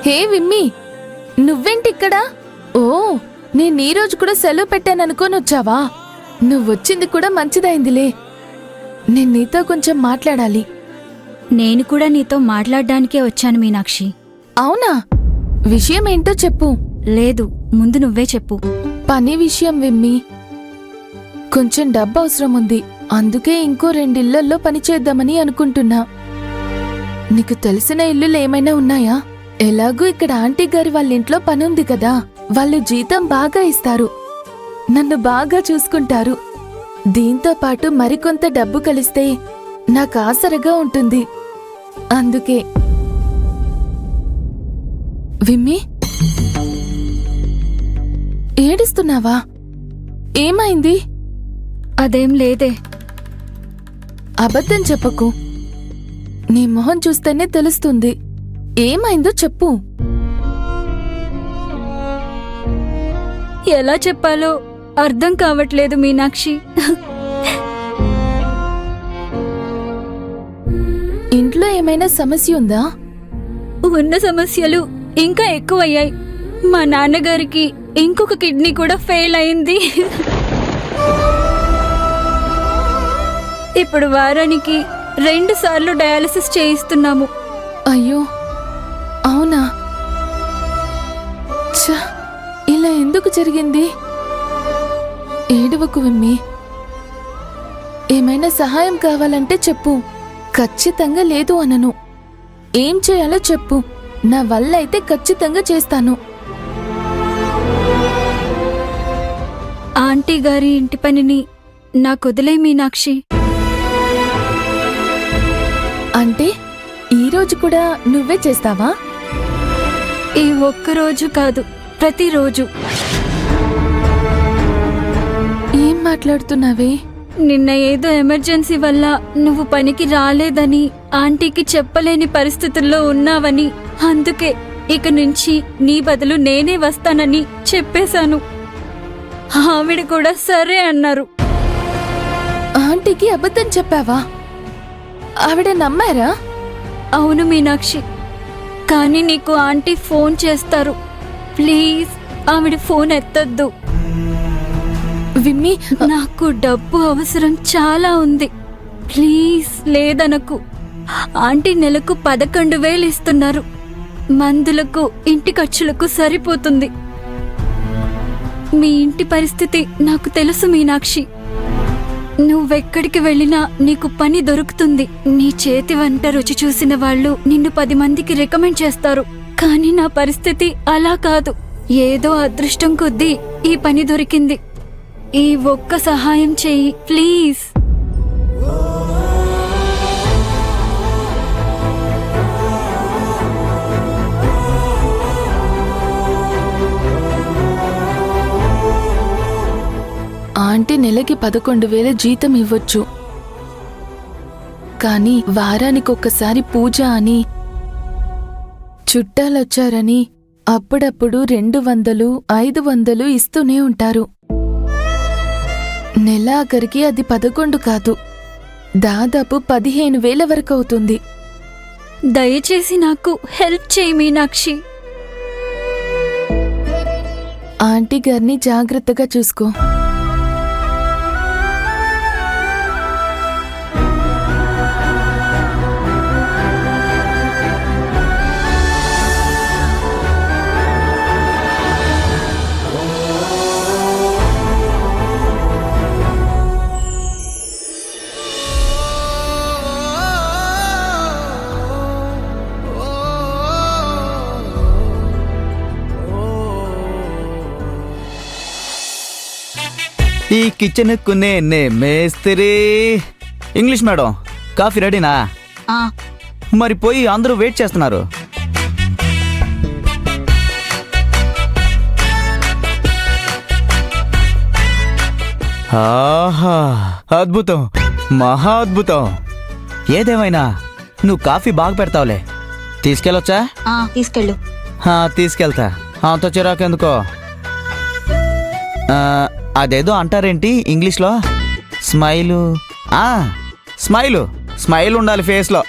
హే విమ్మి, నువ్వేంటిక్కడా? ఓ, నేను ఈ రోజు కూడా సెలవు పెట్టాననుకోని వచ్చావా? నువ్వొచ్చింది కూడా మంచిదైందిలే. నేను నీతో కొంచెం మాట్లాడాలి. నేను కూడా నీతో మాట్లాడ్డానికే వచ్చాను మీనాక్షి. అవునా? విషయం ఏంటో చెప్పు. లేదు, ముందు నువ్వే చెప్పు. పని విషయం విమ్మి. కొంచెం డబ్బు అవసరం ఉంది, అందుకే ఇంకో 2 ఇళ్లల్లో పనిచేద్దామని అనుకుంటున్నా. నీకు తెలిసిన ఇల్లులు ఏమైనా ఉన్నాయా? ఎలాగూ ఇక్కడ ఆంటీ గారి వాళ్ళింట్లో పనుంది కదా, వాళ్ళు జీతం బాగా ఇస్తారు, నన్ను బాగా చూసుకుంటారు. దీంతో పాటు మరికొంత డబ్బు కలిస్తే నాకు ఆసరగా ఉంటుంది. అందుకే. విమ్మి, ఏడుస్తున్నావా? ఏమైంది? అదేం లేదే. అబద్ధం చెప్పకు, నీ మొహం చూస్తేనే తెలుస్తుంది. ఏమైందో చెప్పు. ఎలా చెప్పాలో అర్థం కావట్లేదు మీనాక్షి. ఇంట్లో ఏమైనా సమస్య ఉందా? ఉన్న సమస్యలు ఇంకా ఎక్కువయ్యాయి. మా నాన్నగారికి ఇంకొక కిడ్నీ కూడా ఫెయిల్ అయింది. ఇప్పుడు వారానికి 2 సార్లు డయాలసిస్ చేయిస్తున్నాము. అయ్యో, అవునా? ఛ, ఇలా ఎందుకు జరిగింది? ఏడవకు విమ్మి. ఏమైనా సహాయం కావాలంటే చెప్పు, ఖచ్చితంగా లేదు అనను. ఏం చేయాలో చెప్పు, నా వల్ల అయితే ఖచ్చితంగా చేస్తాను. ఆంటీ గారి ఇంటి పనిని నాకొదిలే మీనాక్షి. అంటే ఈరోజు కూడా నువ్వే చేస్తావా? ఈ ఒక్కరోజు కాదు, ప్రతిరోజు. ఏం మాట్లాడుతున్నావే? నిన్న ఏదో ఎమర్జెన్సీ వల్ల నువ్వు పనికి రాలేదని, ఆంటీకి చెప్పలేని పరిస్థితుల్లో ఉన్నావని, అందుకే ఇక నుంచి నీ బదులు నేనే వస్తానని చెప్పేశాను. ఆవిడ కూడా సరే అన్నారు. ఆంటీకి అబద్ధం చెప్పావా? ఆవిడ నమ్మారా? అవును మీనాక్షి, కానీ నీకు ఆంటీ ఫోన్ చేస్తారు. ప్లీజ్ ఆవిడ ఫోన్ ఎత్తొద్దు. విమ్మి, నాకు డబ్బు అవసరం చాలా ఉంది. ప్లీజ్ లేదనకు. ఆంటీ నెలకు 11,000 ఇస్తున్నారు. మందులకు, ఇంటి ఖర్చులకు సరిపోతుంది. మీ ఇంటి పరిస్థితి నాకు తెలుసు మీనాక్షి. నువ్వెక్కడికి వెళ్ళినా నీకు పని దొరుకుతుంది. నీ చేతి వంట రుచి చూసిన వాళ్ళు నిన్ను 10 మందికి రికమెండ్ చేస్తారు. కానీ నా పరిస్థితి అలా కాదు. ఏదో అదృష్టం కొద్దీ ఈ పని దొరికింది. ఈ ఒక్క సహాయం చెయ్యి ప్లీజ్. ఆంటీ నెలకి 11,000 జీతం ఇవ్వొచ్చు, కానీ వారానికొక్కసారి పూజ అని, చుట్టాలొచ్చారని అప్పుడప్పుడు 200, 500 ఇస్తూనే ఉంటారు. నెలాఖరికి అది 11 కాదు, దాదాపు 15,000 వరకు అవుతుంది. దయచేసి నాకు హెల్ప్ చేయి మీనాక్షి. ఆంటీ గారిని జాగ్రత్తగా చూసుకో. ఈ కిచెన్ కు నేనే మేస్త్రి. ఇంగ్లీష్ మేడం, కాఫీ రెడీనా? మరి పోయి అందరూ వెయిట్ చేస్తున్నారు. ఆహా, అద్భుతం, మహా అద్భుతం. ఏదేమైనా నువ్వు కాఫీ బాగా పెడతావులే. తీసుకెళ్ళొచ్చా? తీసుకెళ్ళు. తీసుకెళ్తా. అంత చిరాకెందుకో. అదేదో అంటారేంటి ఇంగ్లీష్లో? స్మైలు. స్మైల్ ఉండాలి ఫేస్లో.